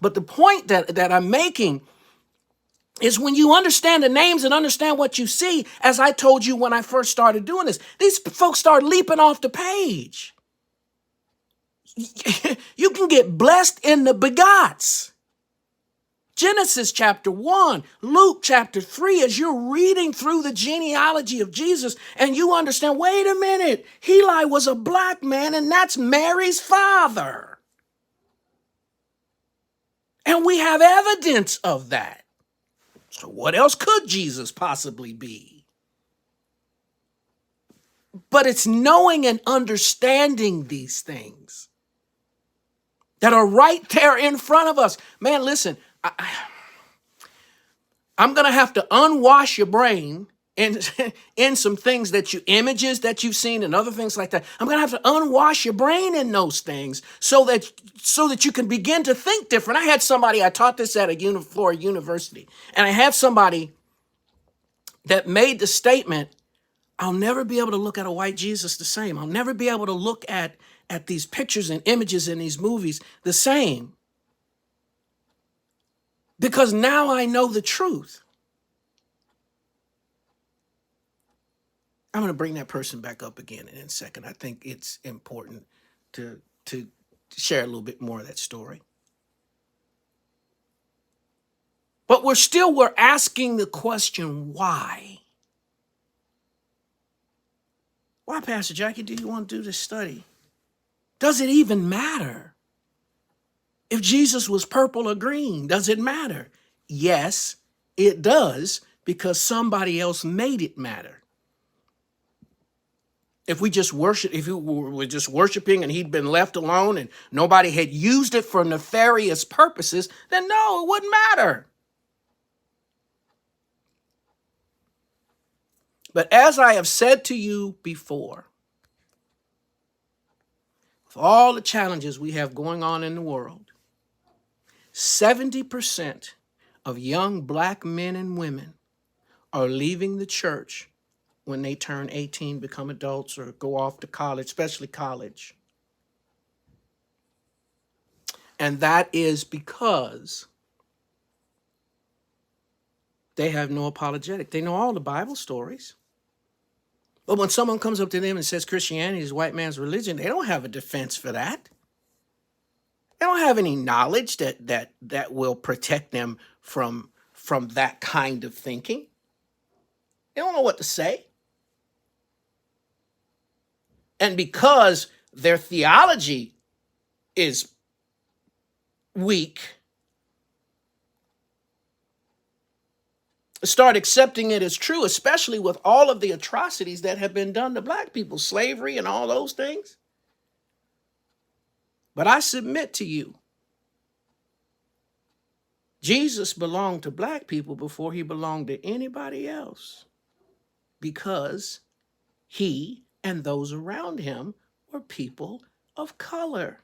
But the point that I'm making is when you understand the names and understand what you see, as I told you when I first started doing this, these folks start leaping off the page. You can get blessed in the begots. Genesis chapter 1, Luke chapter 3, as you're reading through the genealogy of Jesus and you understand, wait a minute, Heli was a black man and that's Mary's father. And we have evidence of that. So what else could Jesus possibly be? But it's knowing and understanding these things that are right there in front of us. Man, listen, I'm going to have to unwash your brain in some things images that you've seen and other things like that. I'm going to have to unwash your brain in those things so that you can begin to think different. I taught this at a Florida university, and I had somebody that made the statement, I'll never be able to look at a white Jesus the same. I'll never be able to look at these pictures and images in these movies the same. Because now I know the truth. I'm going to bring that person back up again in a second. I think it's important to share a little bit more of that story. But we're asking the question, why? Why, Pastor Jackie, do you want to do this study? Does it even matter? If Jesus was purple or green, does it matter? Yes, it does, because somebody else made it matter. If we were just worshiping and he'd been left alone and nobody had used it for nefarious purposes, then no, it wouldn't matter. But as I have said to you before, with all the challenges we have going on in the world, 70% of young black men and women are leaving the church when they turn 18, become adults, or go off to college, especially college. And that is because they have no apologetic. They know all the Bible stories. But when someone comes up to them and says Christianity is white man's religion, they don't have a defense for that. They don't have any knowledge that will protect them from that kind of thinking. They don't know what to say. And because their theology is weak, start accepting it as true, especially with all of the atrocities that have been done to black people, slavery and all those things. But I submit to you, Jesus belonged to black people before he belonged to anybody else, because he and those around him were people of color.